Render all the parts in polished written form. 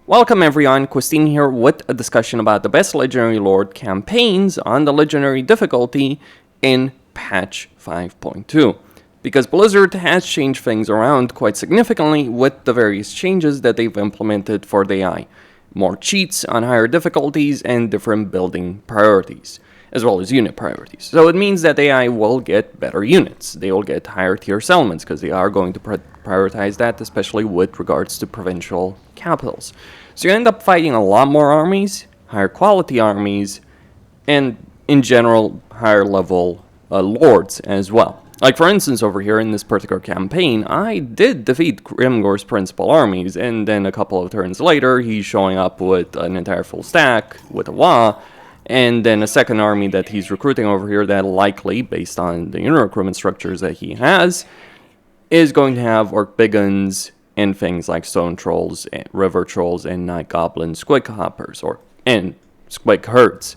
Welcome everyone, Christine here with a discussion about the best Legendary Lord campaigns on the Legendary difficulty in patch 5.2. Because Blizzard has changed things around quite significantly with the various changes that they've implemented for the AI. More cheats on higher difficulties and different building priorities, as well as unit priorities. So it means that AI will get better units. They will get higher tier settlements because they are going to prioritize that, especially with regards to provincial capitals. So you end up fighting a lot more armies, higher quality armies, and in general, higher level lords as well. Like for instance, over here in this particular campaign, I did defeat Grimgor's principal armies, and then a couple of turns later, he's showing up with an entire full stack, with a WA, and then a second army that he's recruiting over here that likely, based on the unit recruitment structures that he has, is going to have Orc Biggins and things like Stone Trolls, and River Trolls, and Night Goblin Squig Hoppers, and Squig Herds.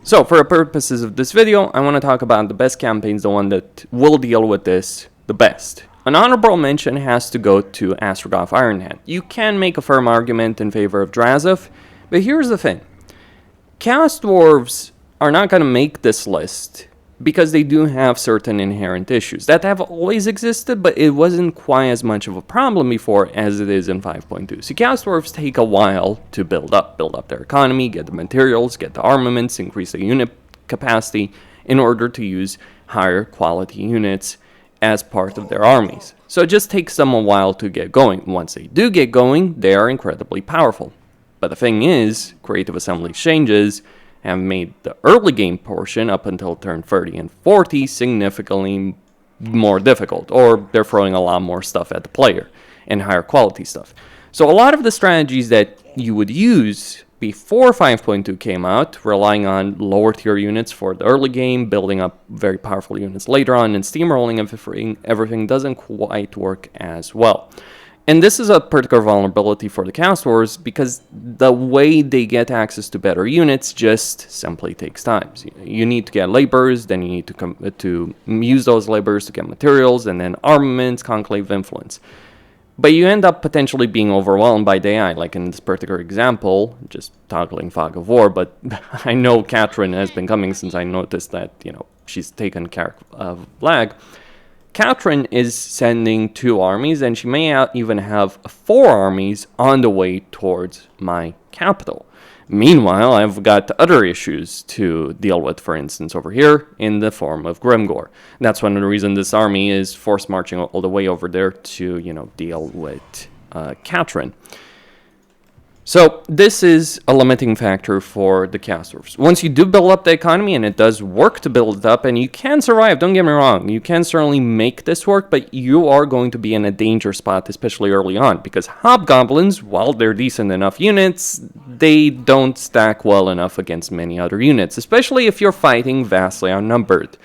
So, for the purposes of this video, I want to talk about the best campaigns, the one that will deal with this the best. An honorable mention has to go to Astragoth Ironhand. You can make a firm argument in favor of Drazov, but here's the thing. Chaos Dwarves are not going to make this list because they do have certain inherent issues that have always existed, but it wasn't quite as much of a problem before as it is in 5.2. So Chaos Dwarves take a while to build up their economy, get the materials, get the armaments, increase the unit capacity in order to use higher quality units as part of their armies. So it just takes them a while to get going. Once they do get going, they are incredibly powerful. But the thing is, Creative Assembly changes have made the early game portion up until turn 30 and 40 significantly more difficult, or they're throwing a lot more stuff at the player and higher quality stuff. So a lot of the strategies that you would use before 5.2 came out, relying on lower tier units for the early game, building up very powerful units later on, and steamrolling everything doesn't quite work as well. And this is a particular vulnerability for the Chaos Dwarves because the way they get access to better units just simply takes time. So you need to get laborers, then you need to use those laborers to get materials, and then armaments, conclave influence. But you end up potentially being overwhelmed by the AI, like in this particular example, just toggling Fog of War, but I know Katrin has been coming since I noticed that, she's taken care of Vlad. Katrin is sending 2 armies, and she may even have 4 armies on the way towards my capital. Meanwhile, I've got other issues to deal with, for instance, over here in the form of Grimgor. That's one of the reasons this army is force marching all the way over there to, deal with Katrin. So this is a limiting factor for the Chaos Dwarves. Once you do build up the economy, and it does work to build it up, and you can survive, don't get me wrong, you can certainly make this work, but you are going to be in a danger spot, especially early on, because Hobgoblins, while they're decent enough units, they don't stack well enough against many other units, especially if you're fighting vastly outnumbered,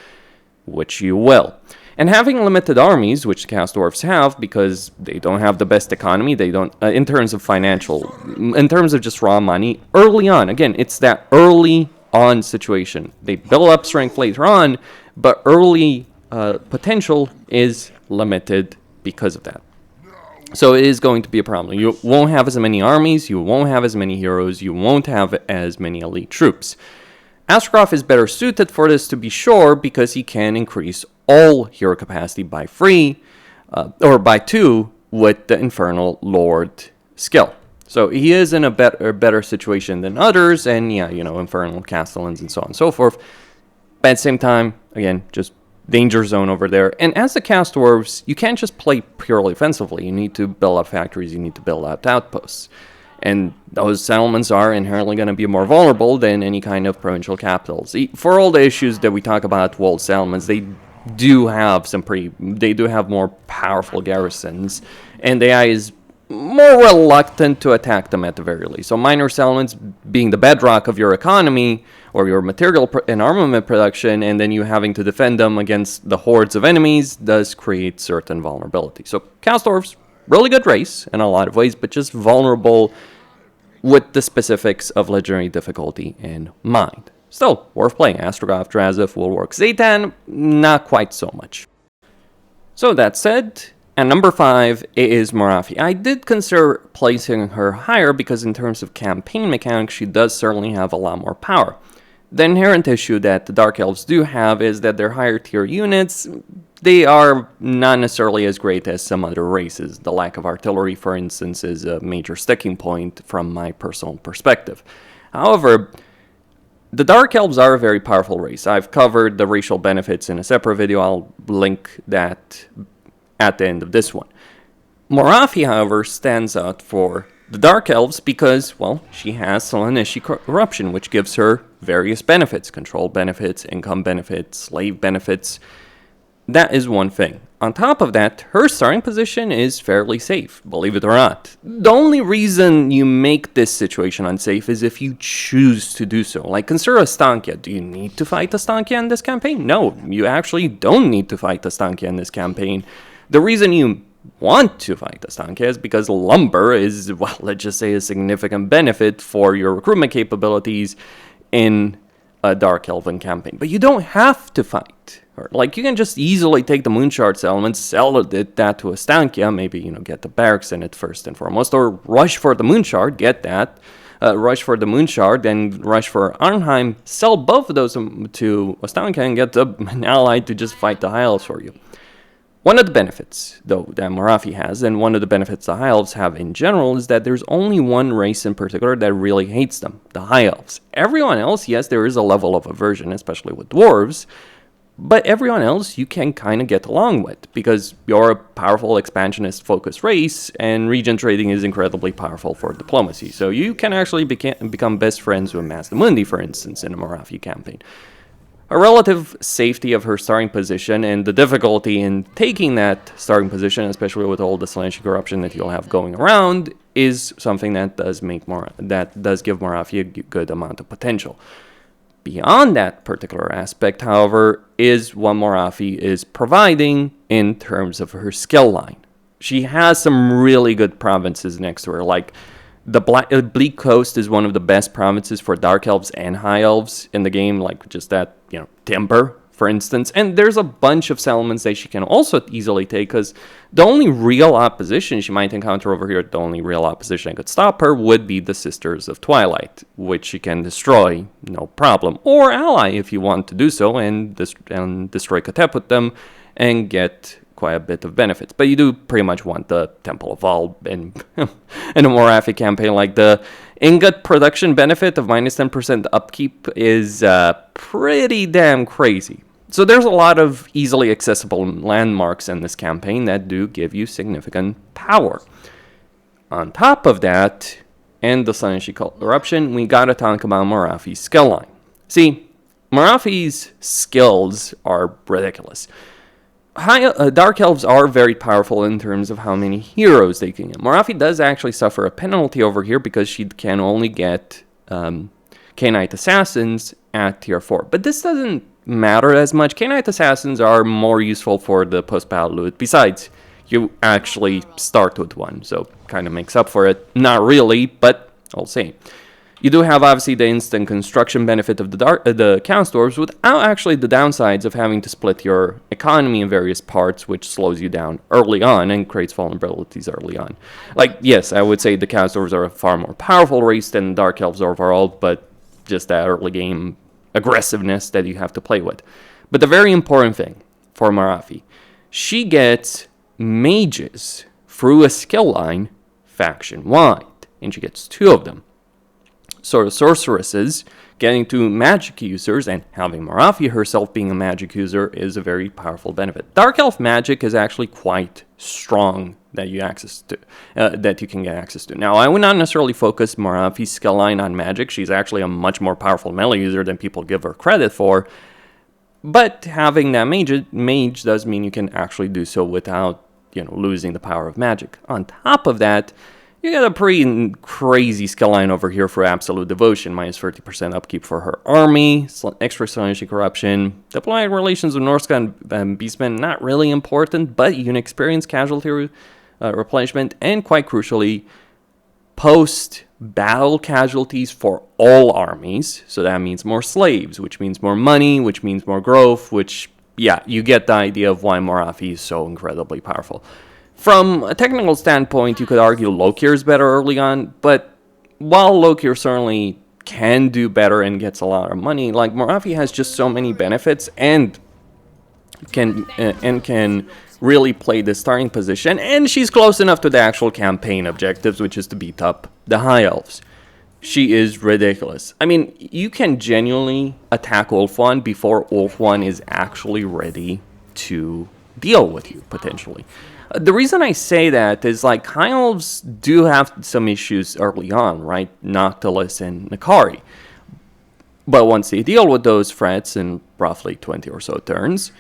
which you will. And having limited armies, which the Chaos Dwarves have, because they don't have the best economy, they don't, in terms of financial, in terms of just raw money, early on, again, it's that early on situation. They build up strength later on, but early potential is limited because of that. So it is going to be a problem. You won't have as many armies, you won't have as many heroes, you won't have as many elite troops. Astragoth is better suited for this, to be sure, because he can increase all hero capacity by 3, or by 2, with the Infernal Lord skill. So he is in a better situation than others, and Infernal Castellans and so on and so forth. But at the same time, again, just danger zone over there. And as the Chaos Dwarves, you can't just play purely offensively. You need to build up factories, you need to build up outposts. And those settlements are inherently going to be more vulnerable than any kind of provincial capitals. For all the issues that we talk about walled settlements, they do have more powerful garrisons, and the AI is more reluctant to attack them at the very least. So minor settlements being the bedrock of your economy or your material and armament production, and then you having to defend them against the hordes of enemies does create certain vulnerability. So Chaos Dwarves, really good race in a lot of ways, but just vulnerable with the specifics of legendary difficulty in mind. Still, worth playing. Astragoth, Drazov will work. Zaytan, not quite so much. So that said, At number 5 is Morathi. I did consider placing her higher because in terms of campaign mechanics, she does certainly have a lot more power. The inherent issue that the Dark Elves do have is that their higher tier units, they are not necessarily as great as some other races. The lack of artillery, for instance, is a major sticking point from my personal perspective. However, the Dark Elves are a very powerful race. I've covered the racial benefits in a separate video. I'll link that at the end of this one. Morathi, however, stands out for the Dark Elves because, well, she has Sinnelleos corruption, which gives her various benefits, control benefits, income benefits, slave benefits. That is one thing. On top of that, her starting position is fairly safe, believe it or not. The only reason you make this situation unsafe is if you choose to do so. Like, consider Estancia. Do you need to fight Estancia in this campaign? No, you actually don't need to fight Estancia in this campaign. The reason you want to fight Estancia is because lumber is, well, let's just say a significant benefit for your recruitment capabilities in a Dark Elven campaign. But you don't have to fight. Like, you can just easily take the Moonshard settlement, sell that to Estancia, maybe, get the barracks in it first and foremost, or rush for the Moonshard, get that, rush for the Moonshard, then rush for Arnheim, sell both of those to Estancia, and get an ally to just fight the High Elves for you. One of the benefits, though, that Morathi has, and one of the benefits the High Elves have in general, is that there's only one race in particular that really hates them, the High Elves. Everyone else, yes, there is a level of aversion, especially with dwarves, but everyone else you can kind of get along with, because you're a powerful expansionist-focused race, and region trading is incredibly powerful for diplomacy. So you can actually become best friends with Mazdamundi, for instance, in a Morathi campaign. A relative safety of her starting position and the difficulty in taking that starting position, especially with all the Sinnelleos corruption that you'll have going around, is something that does give Morathi a good amount of potential. Beyond that particular aspect, however, is what Morathi is providing in terms of her skill line. She has some really good provinces next to her, like the Bleak Coast is one of the best provinces for Dark Elves and High Elves in the game, like just that, timber, for instance. And there's a bunch of settlements that she can also easily take, because the only real opposition she might encounter over here, the only real opposition that could stop her, would be the Sisters of Twilight, which she can destroy, no problem. Or ally if you want to do so, and destroy Katep with them, and get quite a bit of benefits. But you do pretty much want the Temple of Val in a Morathi campaign. Like, the ingot production benefit of minus 10% upkeep is pretty damn crazy. So there's a lot of easily accessible landmarks in this campaign that do give you significant power. On top of that, and the Sinnelleos corruption, we gotta talk about Morathi's skill line. See, Morathi's skills are ridiculous. Dark Elves are very powerful in terms of how many heroes they can get. Morathi does actually suffer a penalty over here because she can only get K-Knight Assassins at tier 4. But this doesn't matter as much. K-Knight Assassins are more useful for the post-battle loot. Besides, you actually start with one, so kind of makes up for it. Not really, but I'll say. You do have, obviously, the instant construction benefit of the Count's Dwarves without actually the downsides of having to split your economy in various parts, which slows you down early on and creates vulnerabilities early on. Like, yes, I would say the Count's Dwarves are a far more powerful race than Dark Elves overall, but just that early game aggressiveness that you have to play with. But the very important thing for Morathi, she gets mages through a skill line faction-wide, and she gets 2 of them. Sort of sorceresses, getting to magic users, and having Morathi herself being a magic user is a very powerful benefit. Dark Elf magic is actually quite strong that you can get access to. Now, I would not necessarily focus Morathi's skill line on magic. She's actually a much more powerful melee user than people give her credit for. But having that mage does mean you can actually do so without, losing the power of magic. On top of that, you got a pretty crazy skill line over here for Absolute Devotion, minus 30% upkeep for her army, extra Sinnelleos corruption, diplomatic relations with Norsca and Beastmen, not really important, but you can experience casualty replenishment, and quite crucially, post-battle casualties for all armies, so that means more slaves, which means more money, which means more growth, which, yeah, you get the idea of why Morathi is so incredibly powerful. From a technical standpoint, you could argue Lokier is better early on, but while Lokier certainly can do better and gets a lot of money, like Morathi has just so many benefits and can really play the starting position, and she's close enough to the actual campaign objectives, which is to beat up the High Elves. She is ridiculous. I mean, you can genuinely attack Ulfwan before Ulfwan is actually ready to deal with you, potentially. The reason I say that is, like, High Elves do have some issues early on, right? Noctilus and Nakari. But once they deal with those threats in roughly 20 or so turns,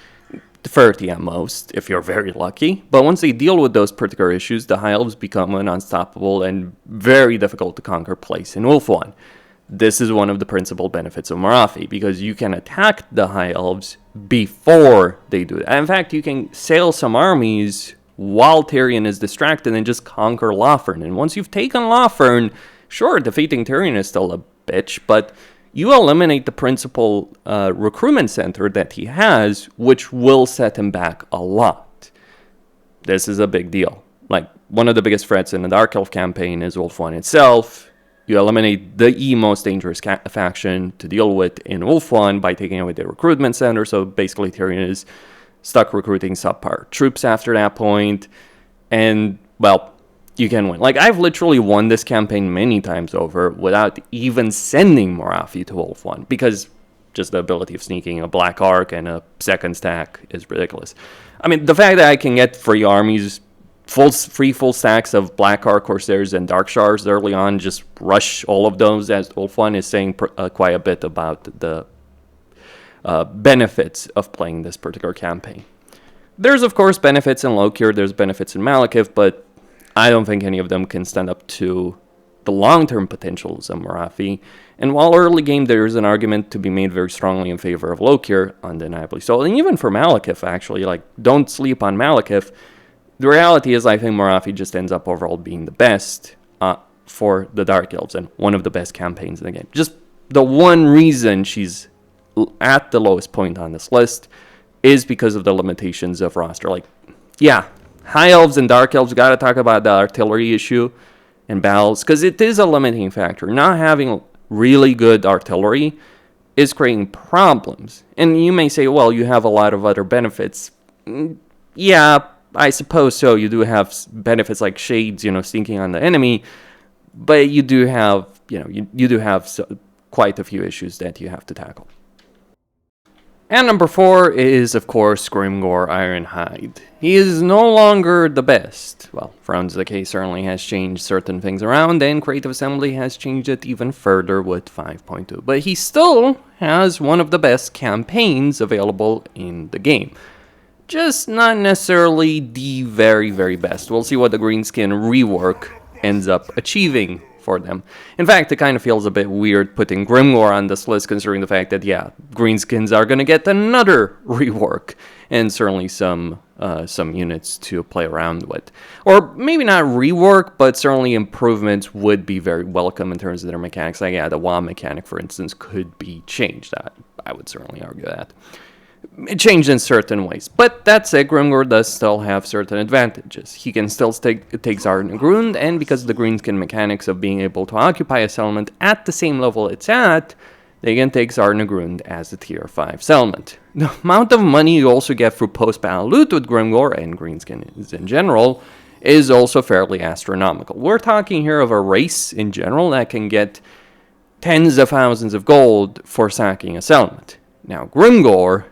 30 at most, if you're very lucky. But once they deal with those particular issues, the High Elves become an unstoppable and very difficult to conquer place in Ulfwan. This is one of the principal benefits of Morathi, because you can attack the High Elves before they do that. In fact, you can sail some armies while Tyrion is distracted and just conquer Lothern. And once you've taken Lothern, sure, defeating Tyrion is still a bitch, but you eliminate the principal recruitment center that he has, which will set him back a lot. This is a big deal. Like, one of the biggest threats in the Dark Elf campaign is Ulfwan itself. You eliminate the most dangerous faction to deal with in Ulfwan by taking away the recruitment center, so basically Tyrion is stuck recruiting subpar troops after that point, and, well, you can win. Like, I've literally won this campaign many times over without even sending Morathi to Ulfwan, because just the ability of sneaking a Black Arc and a second stack is ridiculous. I mean, the fact that I can get free armies, free full stacks of Black Arc Corsairs and Dark Shars early on, just rush all of those as Ulfwan, is saying quite a bit about the benefits of playing this particular campaign. There's, of course, benefits in Lokier, there's benefits in Malekith, but I don't think any of them can stand up to the long-term potentials of Morathi. And while early game there is an argument to be made very strongly in favor of Lokier, undeniably so, and even for Malekith, actually, like, don't sleep on Malekith, the reality is I think Morathi just ends up overall being the best for the Dark Elves, and one of the best campaigns in the game. Just the one reason she's at the lowest point on this list is because of the limitations of roster. Like, yeah, High Elves and Dark Elves, gotta talk about the artillery issue and battles, because it is a limiting factor. Not having really good artillery is creating problems. And you may say, well, you have a lot of other benefits. Yeah, I suppose so. You do have benefits like shades, sneaking on the enemy, but you do have, you do have quite a few issues that you have to tackle. And number 4 is, of course, Grimgor Ironhide. He is no longer the best. Well, Thrones Decay certainly has changed certain things around, and Creative Assembly has changed it even further with 5.2. But he still has one of the best campaigns available in the game. Just not necessarily the very, very best. We'll see what the Greenskin rework ends up achieving for them. In fact, it kind of feels a bit weird putting Grimgor on this list, considering the fact that, yeah, Greenskins are going to get another rework, and certainly some units to play around with. Or maybe not rework, but certainly improvements would be very welcome in terms of their mechanics. Like, yeah, the WoW mechanic, for instance, could be changed. I would certainly argue that. It changed in certain ways, but that said, Grimgor does still have certain advantages. He can still take Zarnagrund, and because of the greenskin mechanics of being able to occupy a settlement at the same level it's at, they can take Zarnagrund as a tier 5 settlement. The amount of money you also get through post-battle loot with Grimgor, and greenskins in general, is also fairly astronomical. We're talking here of a race in general that can get tens of thousands of gold for sacking a settlement. Now, Grimgor,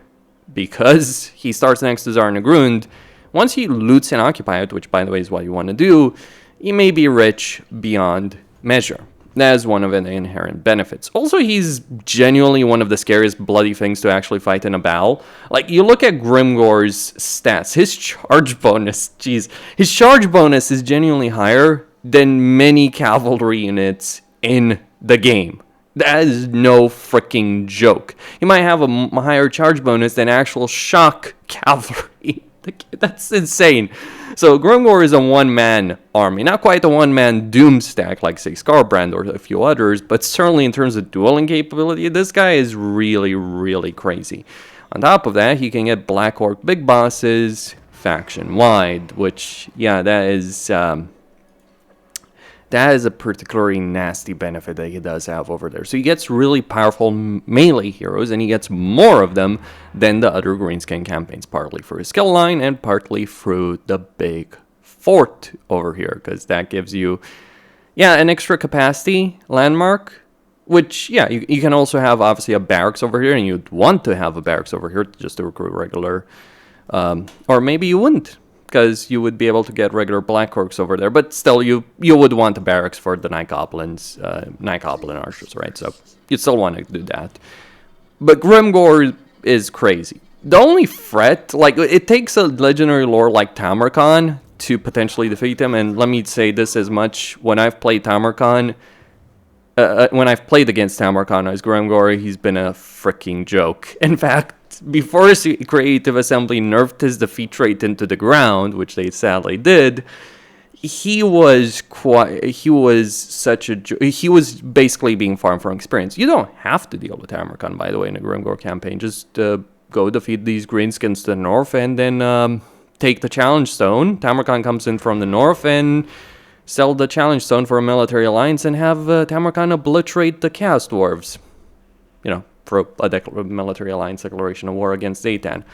because he starts next to Zarnagrund, once he loots and occupies it, which by the way is what you want to do, he may be rich beyond measure. That is one of the inherent benefits. Also, he's genuinely one of the scariest bloody things to actually fight in a battle. Like, you look at Grimgor's stats, his charge bonus, his charge bonus is genuinely higher than many cavalry units in the game. That is no freaking joke. You might have a higher charge bonus than actual shock cavalry. That's insane. So Grimgor is a one-man army. Not quite a one-man doom stack like, say, Scarbrand or a few others, but certainly in terms of dueling capability, this guy is really, really crazy. On top of that, he can get Black Orc big bosses faction-wide, which, yeah, that is a particularly nasty benefit that he does have over there. So he gets really powerful melee heroes, and he gets more of them than the other Greenskin campaigns, partly through his skill line and partly through the big fort over here, because that gives you, yeah, an extra capacity landmark, which, yeah, you can also have, obviously, a barracks over here, and you'd want to have a barracks over here just to recruit regular, or maybe you wouldn't, because you would be able to get regular Black Orcs over there, but still, you would want a barracks for the Night Goblins, Night Goblin archers, right? So you'd still want to do that. But Grimgor is crazy. The only threat, like, it takes a legendary lore like Tamarkan to potentially defeat him, and let me say this as much: when I've played Tamarkan, when I've played against Tamarkan as Grimgor, he's been a freaking joke. In fact, before Creative Assembly nerfed his defeat rate into the ground, which they sadly did, he was basically being farmed for experience. You don't have to deal with Tamarkan, by the way, in a Grimgor campaign. Just go defeat these greenskins to the north, and then take the challenge stone. Tamarkan comes in from the north, and sell the challenge stone for a military alliance, and have Tamarkan obliterate the Chaos Dwarves. You know, for a military alliance declaration of war against Zaytan.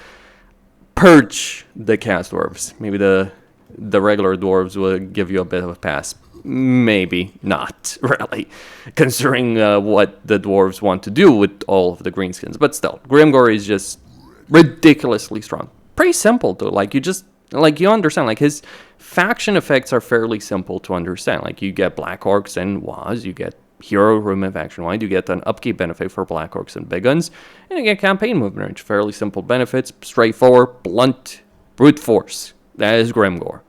Purge the Chaos Dwarves. Maybe the regular dwarves will give you a bit of a pass. Maybe not, really, considering what the dwarves want to do with all of the greenskins. But still, Grimgor is just ridiculously strong. Pretty simple, though. Like, you understand, like, his faction effects are fairly simple to understand. Like, you get Black Orcs and Waz, you get hero movement faction-wide, you get an upkeep benefit for Black Orcs and Big Guns, and you get campaign movement range. Fairly simple benefits, straightforward, blunt, brute force. That is Grimgor.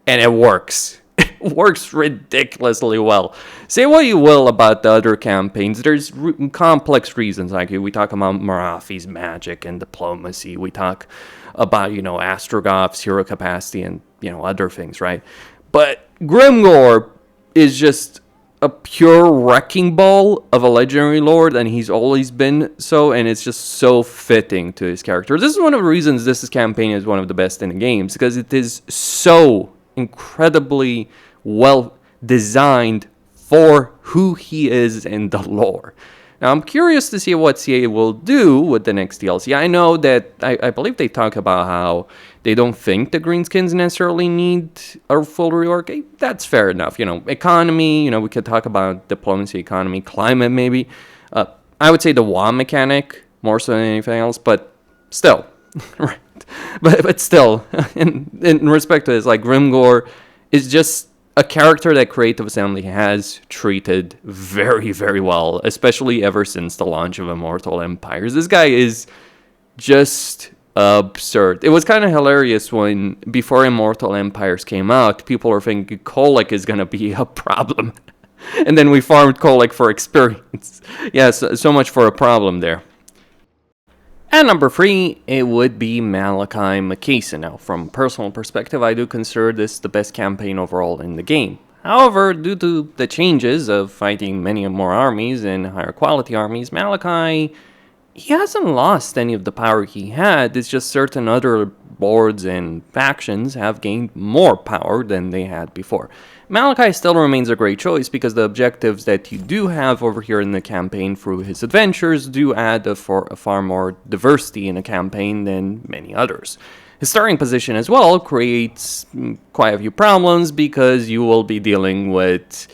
And it works. It works ridiculously well. Say what you will about the other campaigns, there's complex reasons. Like, we talk about Morathi's magic and diplomacy. We talk about, Astrogoth's hero capacity and, other things, right? But Grimgor is just a pure wrecking ball of a legendary lord, and he's always been so, and it's just so fitting to his character. This is one of the reasons this campaign is one of the best in the games, because it is so incredibly well designed for who he is in the lore. Now, I'm curious to see what CA will do with the next DLC. I know that, I believe they talk about how they don't think the greenskins necessarily need a full rework. Hey, that's fair enough. Economy, we could talk about diplomacy, economy, climate, maybe. I would say the WoW mechanic, more so than anything else, but still, right. But still, in respect to this, like, Grimgor is just a character that Creative Assembly has treated very, very well, especially ever since the launch of Immortal Empires. This guy is just absurd. It was kind of hilarious when, before Immortal Empires came out, people were thinking Kolic is going to be a problem. And then we farmed Kolic for experience. Yeah, so much for a problem there. At number 3, it would be Malakai Makason. Now, from personal perspective, I do consider this the best campaign overall in the game. However, due to the changes of fighting many more armies and higher quality armies, Malakai, he hasn't lost any of the power he had. It's just certain other lords and factions have gained more power than they had before. Malakai still remains a great choice because the objectives that you do have over here in the campaign through his adventures do add a far more diversity in a campaign than many others. His starting position as well creates quite a few problems because you will be dealing with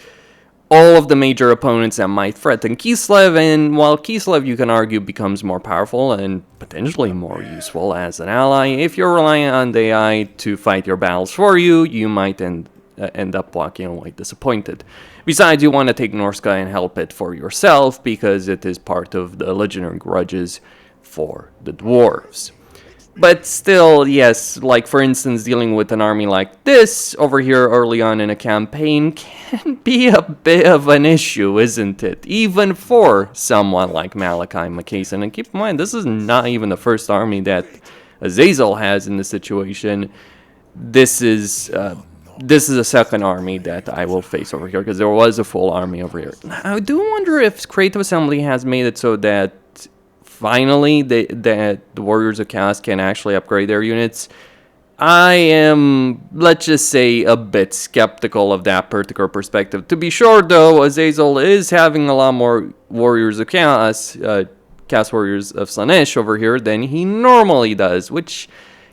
all of the major opponents that might threaten Kislev, and while Kislev, you can argue, becomes more powerful and potentially more useful as an ally, if you're relying on the AI to fight your battles for you, you might end up walking away disappointed. Besides, you want to take Norska and help it for yourself because it is part of the legendary grudges for the dwarves. But still, yes, like for instance, dealing with an army like this over here early on in a campaign can be a bit of an issue, isn't it? Even for someone like Malakai Makason. And keep in mind, this is not even the first army that Azazel has in this situation. This is a second army that I will face over here, because there was a full army over here. I do wonder if Creative Assembly has made it so that finally that the Warriors of Chaos can actually upgrade their units. I am, let's just say, a bit skeptical of that particular perspective. To be sure, though, Azazel is having a lot more warriors of chaos, cast warriors of Slaanesh over here than he normally does, which,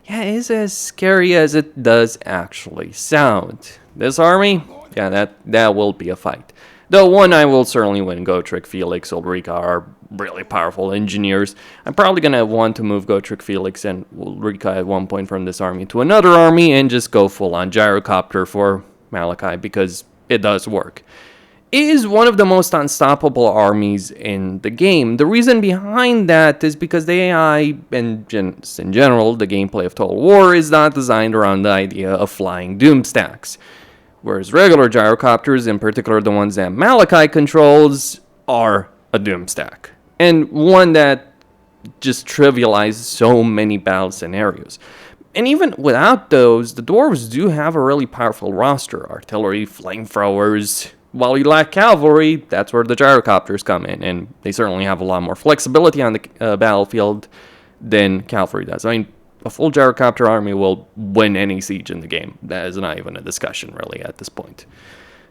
yeah, is as scary as it does actually sound. This army, yeah, that will be a fight. Though one I will certainly win. Gotrek, Felix, Ulrika are really powerful engineers. I'm probably going to want to move Gotrek, Felix, and Ulrika at one point from this army to another army and just go full on gyrocopter for Malakai because it does work. It is one of the most unstoppable armies in the game. The reason behind that is because the AI and just in general, the gameplay of Total War is not designed around the idea of flying doom stacks. Whereas regular gyrocopters, in particular the ones that Malakai controls, are a doom stack. And one that just trivializes so many battle scenarios. And even without those, the dwarves do have a really powerful roster. Artillery, flamethrowers. While you lack cavalry, that's where the gyrocopters come in. And they certainly have a lot more flexibility on the battlefield than cavalry does. I mean, a full gyrocopter army will win any siege in the game. That is not even a discussion, really, at this point.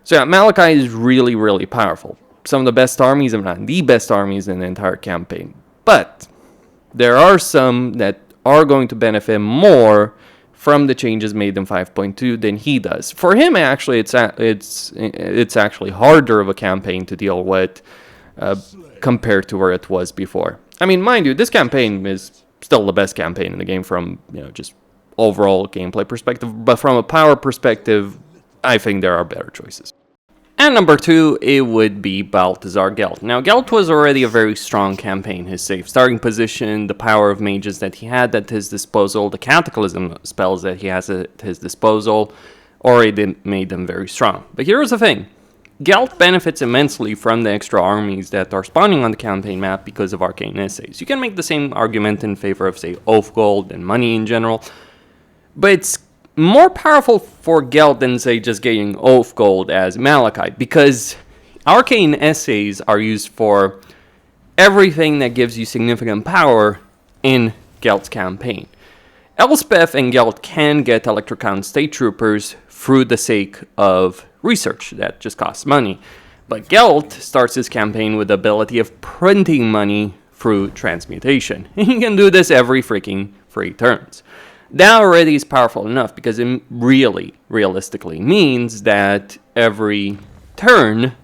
So yeah, Malakai is really, really powerful. Some of the best armies, if not the best armies in the entire campaign. But there are some that are going to benefit more from the changes made in 5.2 than he does. For him, actually, it's actually harder of a campaign to deal with compared to where it was before. I mean, mind you, this campaign is still the best campaign in the game from, just overall gameplay perspective. But from a power perspective, I think there are better choices. And number 2, it would be Balthazar Gelt. Now, Gelt was already a very strong campaign. His safe starting position, the power of mages that he had at his disposal, the cataclysm spells that he has at his disposal, already made them very strong. But here's the thing. Gelt benefits immensely from the extra armies that are spawning on the campaign map because of arcane essays. You can make the same argument in favor of, say, oath gold and money in general, but it's more powerful for Gelt than, say, just getting oath gold as Malakai, because arcane essays are used for everything that gives you significant power in Gelt's campaign. Elspeth and Gelt can get Electrocount State Troopers through the sake of research that just costs money. But Gelt starts his campaign with the ability of printing money through transmutation. He can do this every freaking 3 turns. That already is powerful enough because it really, realistically means that every turn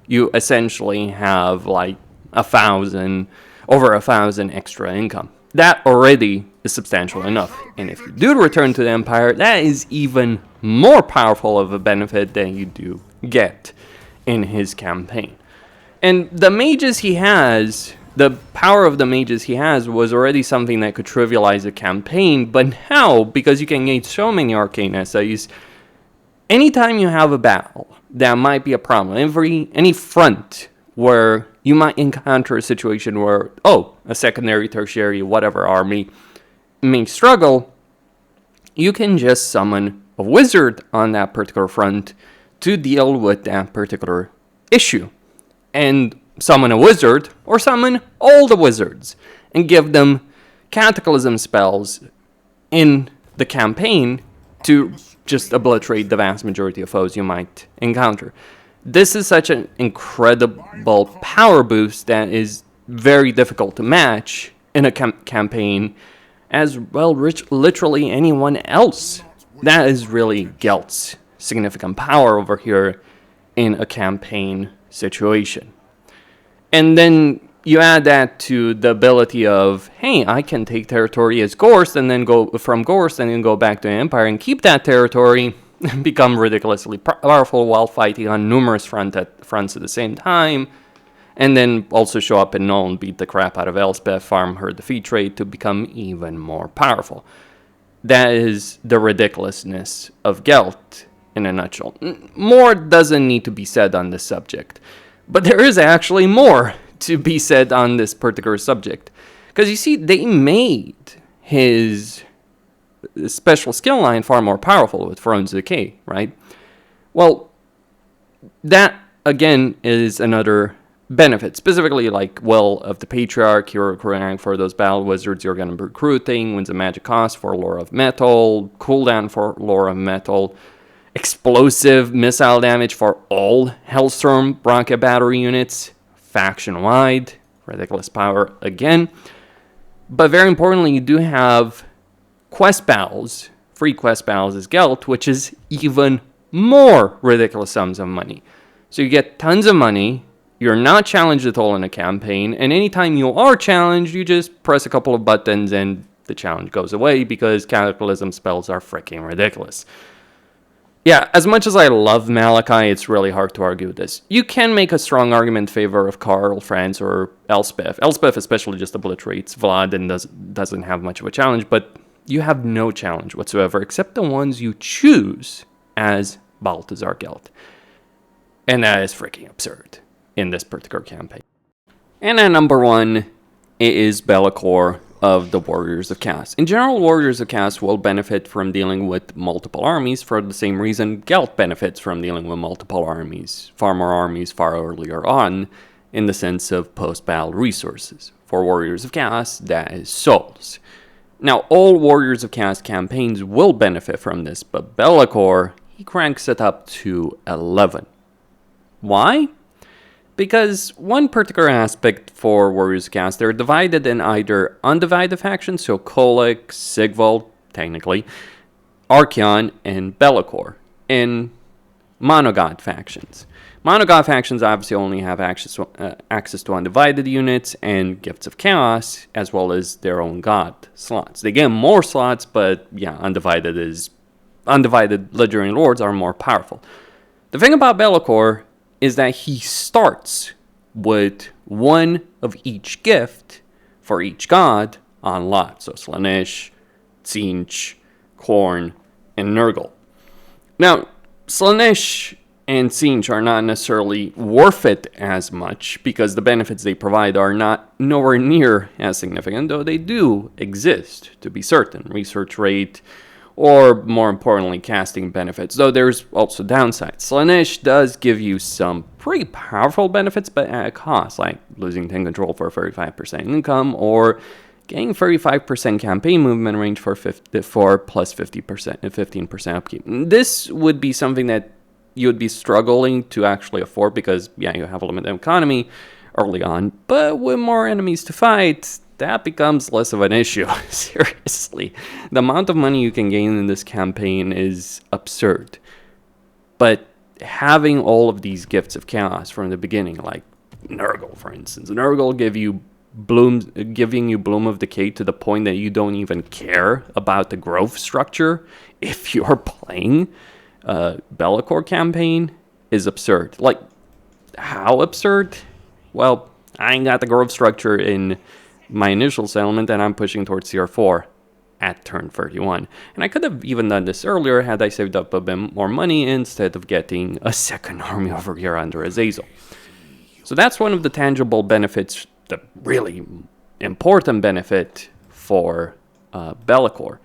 you essentially have like over 1,000 extra income. That already is substantial enough. And if you do return to the Empire, that is even more powerful of a benefit than you do get in his campaign. And the mages he has, the power of the mages he has was already something that could trivialize a campaign, but now, because you can gain so many arcane essays, anytime you have a battle that might be a problem, any front where you might encounter a situation where, a secondary, tertiary, whatever army may struggle, you can just summon a wizard on that particular front to deal with that particular issue. And summon a wizard, or summon all the wizards, and give them cataclysm spells in the campaign to just obliterate the vast majority of foes you might encounter. This is such an incredible power boost that is very difficult to match in a campaign as well, literally anyone else. That is really Gelt's significant power over here in a campaign situation. And then you add that to the ability of, hey, I can take territory as Gorst and then go from Gorst and then go back to the Empire and keep that territory, become ridiculously powerful while fighting on numerous fronts at the same time, and then also show up in Null and beat the crap out of Elspeth, farm her defeat rate to become even more powerful. That is the ridiculousness of Gelt in a nutshell. More doesn't need to be said on this subject. But there is actually more to be said on this particular subject. Because you see, they made his special skill line far more powerful with Throne's Decay, right? Well, that, again, is another benefits, specifically like Will of the Patriarch. You're recruiting for those battle wizards, you're going to be recruiting, wins a magic cost for Lore of Metal, cooldown for Lore of Metal, explosive missile damage for all Hellstorm Bronca battery units, faction-wide, ridiculous power again. But very importantly, you do have quest battles, free quest battles as Gelt, which is even more ridiculous sums of money. So you get tons of money, you're not challenged at all in a campaign, and anytime you are challenged, you just press a couple of buttons and the challenge goes away because Cataclysm spells are freaking ridiculous. Yeah, as much as I love Malakai, it's really hard to argue with this. You can make a strong argument in favor of Karl, Franz, or Elspeth. Elspeth especially just obliterates Vlad and doesn't have much of a challenge, but you have no challenge whatsoever except the ones you choose as Balthazar Gelt. And that is freaking absurd in this particular campaign. And at number 1, it is Be'lakor of the Warriors of Chaos. In general, Warriors of Chaos will benefit from dealing with multiple armies for the same reason Gelt benefits from dealing with multiple armies, far more armies far earlier on, in the sense of post-battle resources. For Warriors of Chaos, that is souls. Now, all Warriors of Chaos campaigns will benefit from this, but Be'lakor, he cranks it up to 11. Why? Because one particular aspect for Warriors of Chaos, they're divided in either undivided factions, so Kolic, Sigvald, technically, Archaon, and Be'lakor, and monogod factions. Monogod factions obviously only have access to undivided units and Gifts of Chaos, as well as their own god slots. They get more slots, but yeah, undivided legendary lords are more powerful. The thing about Be'lakor is that he starts with one of each gift for each god on lot. So Slaanesh, Tzeentch, Khorne, and Nurgle. Now, Slaanesh and Tzeentch are not necessarily worth it as much because the benefits they provide are nowhere near as significant, though they do exist, to be certain. Research rate, or more importantly, casting benefits, though there's also downsides. Slaanesh does give you some pretty powerful benefits, but at a cost, like losing 10 control for 35% income, or getting 35% campaign movement range for plus 50% and 15% upkeep. This would be something that you would be struggling to actually afford because, yeah, you have a limited economy early on, but with more enemies to fight, that becomes less of an issue. Seriously. The amount of money you can gain in this campaign is absurd. But having all of these Gifts of Chaos from the beginning, like Nurgle, for instance. Nurgle giving you Bloom of Decay to the point that you don't even care about the growth structure if you're playing a Be'lakor campaign is absurd. Like, how absurd? Well, I ain't got the growth structure in my initial settlement, and I'm pushing towards CR4 at turn 31. And I could have even done this earlier had I saved up a bit more money instead of getting a second army over here under Azazel. So that's one of the tangible benefits, the really important benefit for Be'lakor.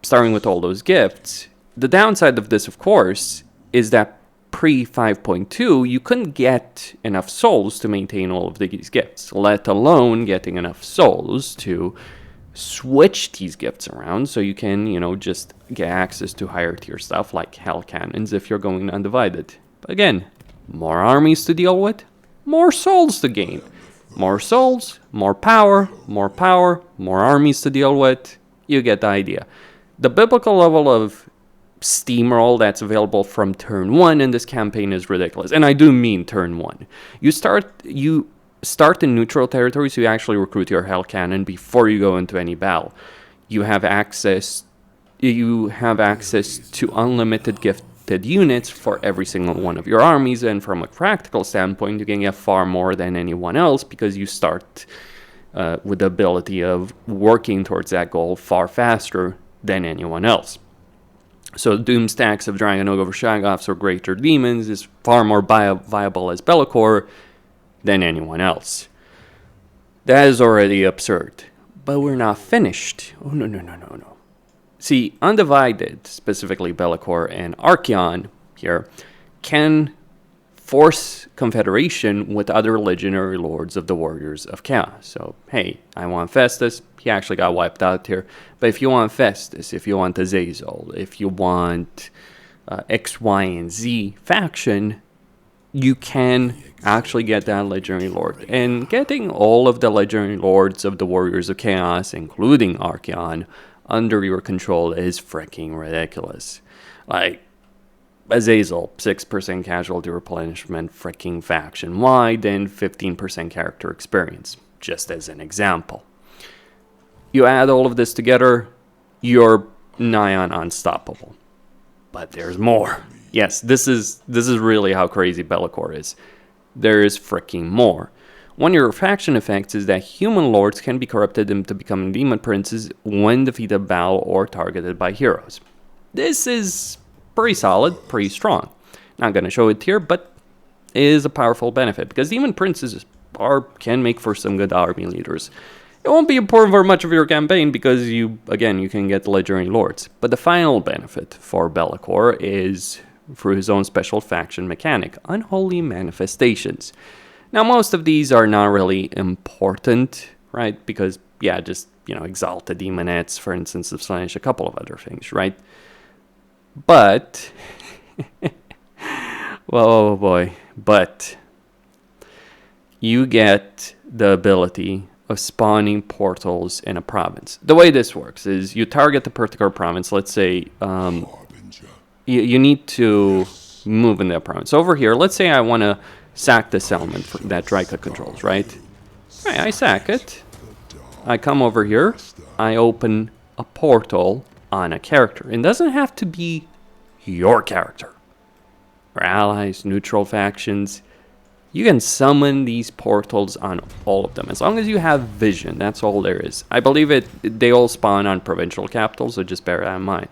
Starting with all those gifts. The downside of this, of course, is that pre-5.2, you couldn't get enough souls to maintain all of these gifts, let alone getting enough souls to switch these gifts around so you can, just get access to higher tier stuff like Hell Cannons if you're going undivided. But again, more armies to deal with, more souls to gain. More souls, more power, more armies to deal with. You get the idea. The biblical level of steamroll that's available from turn 1 in this campaign is ridiculous. And I do mean turn 1. You start in neutral territory, so you actually recruit your Hell Cannon before you go into any battle. You have access to unlimited gifted units for every single one of your armies, and from a practical standpoint, you can get far more than anyone else because you start with the ability of working towards that goal far faster than anyone else. So Doom stacks of Dragon Ogre Shaggoths or Greater Demons is far more viable as Be'lakor than anyone else. That is already absurd. But we're not finished. Oh, no. See, Undivided, specifically Be'lakor and Archaon here, can force confederation with other legendary lords of the Warriors of Chaos. So, hey, I want Festus. He actually got wiped out here. But if you want Festus, if you want Azazel, if you want X, Y, and Z faction, you can actually get that legendary lord. And getting all of the legendary lords of the Warriors of Chaos, including Archeon, under your control is freaking ridiculous. Like, Azazel, 6% casualty replenishment, freaking faction-wide, and 15% character experience, just as an example. You add all of this together, you're nigh on unstoppable. But there's more. Yes, this is really how crazy Be'lakor is. There is freaking more. One of your faction effects is that human lords can be corrupted into becoming demon princes when defeated battle or targeted by heroes. This is pretty solid, pretty strong. Not going to show it here, but it is a powerful benefit because demon princes can make for some good army leaders. It won't be important for much of your campaign because you can get the legendary lords. But the final benefit for Be'lakor is through his own special faction mechanic, Unholy Manifestations. Now, most of these are not really important, right? Because, exalt the demonettes, for instance, to slash a couple of other things, right? But, oh boy, but you get the ability of spawning portals in a province. The way this works is you target the particular province. Let's say you need to move in that province. Over here, let's say I want to sack this element that Drika controls, right? Right, I sack it. I come over here. I open a portal on a character. It doesn't have to be your character or allies, neutral factions. You can summon these portals on all of them as long as you have vision. That's all there is. I believe they all spawn on provincial capitals, so just bear that in mind.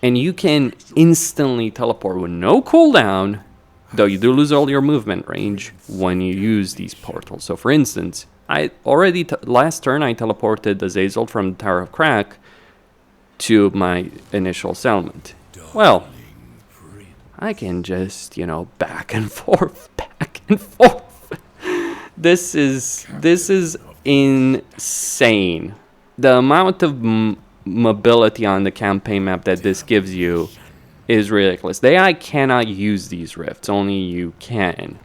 And you can instantly teleport with no cooldown, though you do lose all your movement range when you use these portals. So for instance, I already last turn I teleported Azazel from the Tower of Crack to my initial settlement. Well, I can just, back and forth. This is insane. The amount of mobility on the campaign map that this gives you is ridiculous. The AI cannot use these rifts, only you can.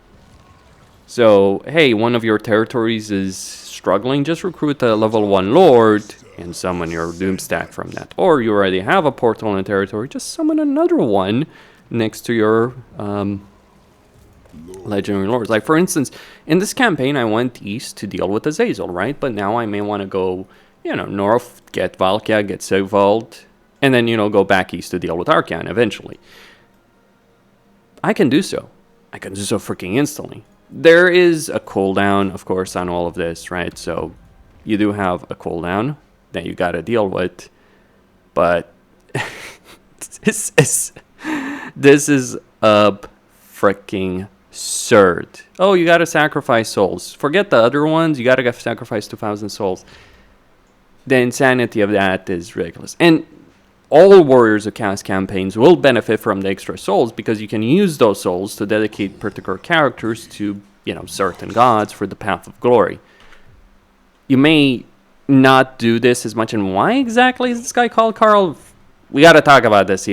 So, hey, one of your territories is struggling, just recruit a level 1 lord and summon your doom stack from that. Or you already have a portal in a territory, just summon another one next to your legendary lords. Like, for instance, in this campaign, I went east to deal with Azazel, right? But now I may want to go, north, get Valkia, get Sigvald, and then, go back east to deal with Archeon eventually. I can do so. I can do so freaking instantly. There is a cooldown, of course, on all of this, right? So you do have a cooldown that you got to deal with, but this is a freaking absurd. Oh, you got to sacrifice souls. Forget the other ones. You got to sacrifice 2,000 souls. The insanity of that is ridiculous. And all Warriors of Chaos campaigns will benefit from the extra souls because you can use those souls to dedicate particular characters to, certain gods for the path of glory. You may not do this as much. And why exactly is this guy called Carl? We got to talk about this.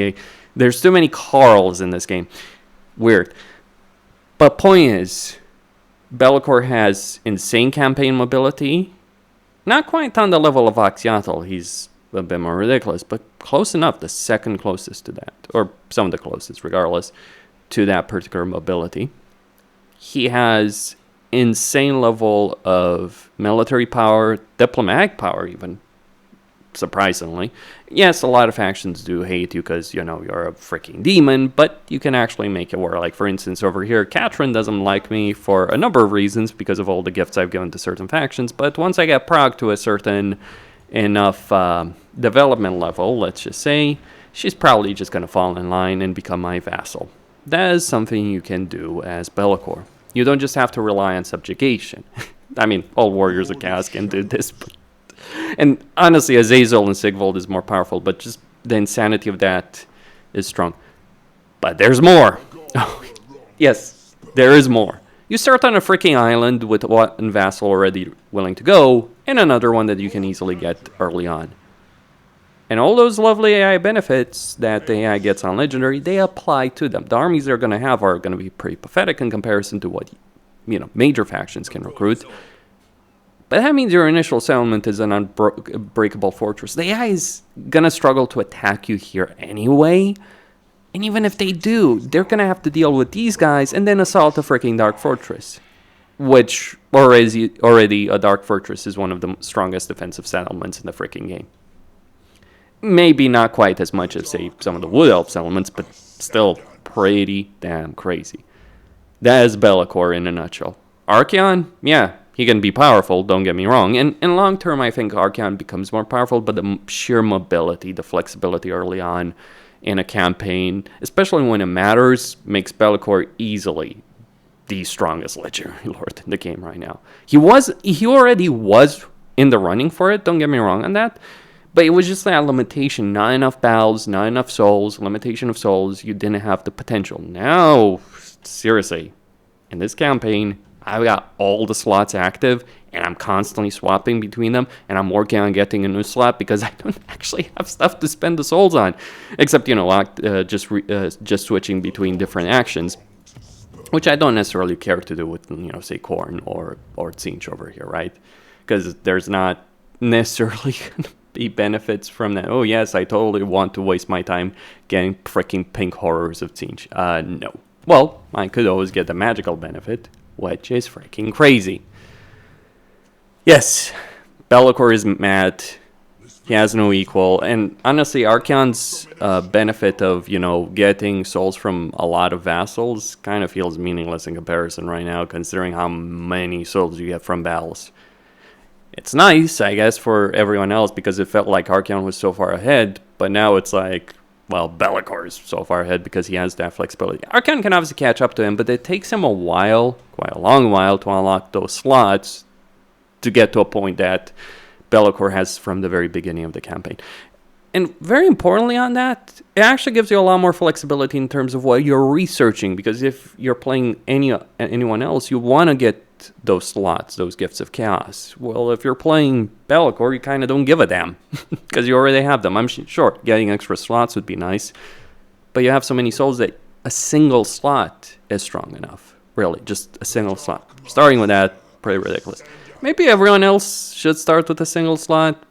There's too many Carls in this game. Weird. But point is, Be'lakor has insane campaign mobility. Not quite on the level of Axiatl. He's a bit more ridiculous, but close enough, the second closest to that, or some of the closest, regardless, to that particular mobility. He has insane level of military power, diplomatic power even, surprisingly. Yes, a lot of factions do hate you because, you're a freaking demon, but you can actually make it work. Like, for instance, over here, Katrin doesn't like me for a number of reasons because of all the gifts I've given to certain factions, but once I get progged to a certain enough development level, let's just say, she's probably just going to fall in line and become my vassal. That is something you can do as Be'lakor. You don't just have to rely on subjugation. I mean, all Warriors of Chaos can do this. And honestly, Azazel and Sigvald is more powerful, but just the insanity of that is strong. But there's more. Yes, there is more. You start on a freaking island with one vassal already willing to go, and another one that you can easily get early on. And all those lovely AI benefits that the AI gets on Legendary, they apply to them. The armies they're going to have are going to be pretty pathetic in comparison to what, major factions can recruit. But that means your initial settlement is an unbreakable fortress. The AI is going to struggle to attack you here anyway. And even if they do, they're going to have to deal with these guys and then assault a freaking Dark Fortress. Which already a Dark Fortress is one of the strongest defensive settlements in the freaking game. Maybe not quite as much as, say, some of the Wood Elf settlements, but still pretty damn crazy. That is Be'lakor in a nutshell. Archaon, yeah, he can be powerful, don't get me wrong. And in long term, I think Archaon becomes more powerful, but the sheer mobility, the flexibility early on in a campaign, especially when it matters, makes Be'lakor easily the strongest legendary lord in the game right now. He already was in the running for it, don't get me wrong on that. But it was just that limitation, not enough battles, not enough souls, limitation of souls, you didn't have the potential. Now, seriously, in this campaign, I've got all the slots active, and I'm constantly swapping between them, and I'm working on getting a new slot because I don't actually have stuff to spend the souls on. Except, just switching between different actions, which I don't necessarily care to do with, say, Khorne or Tzeentch over here, right? Because there's not necessarily the benefits from that. Oh yes, I totally want to waste my time getting freaking pink horrors of Tzeentch. No. Well, I could always get the magical benefit, which is freaking crazy. Yes, Be'lakor is mad. He has no equal. And honestly, Archaon's benefit of, getting souls from a lot of vassals kind of feels meaningless in comparison right now, considering how many souls you get from battles. It's nice, I guess, for everyone else because it felt like Archaon was so far ahead, but now it's like, well, Be'lakor is so far ahead because he has that flexibility. Archaon can obviously catch up to him, but it takes him a while, quite a long while, to unlock those slots to get to a point that Be'lakor has from the very beginning of the campaign. And very importantly on that, it actually gives you a lot more flexibility in terms of what you're researching, because if you're playing anyone else, you want to get those slots, those gifts of chaos. Well, if you're playing Be'lakor, you kind of don't give a damn because you already have them. I'm sure getting extra slots would be nice, but you have so many souls that a single slot is strong enough. Really, just a single slot. Starting with that, pretty ridiculous. Maybe everyone else should start with a single slot.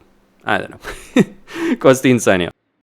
I don't know. Costin Senio.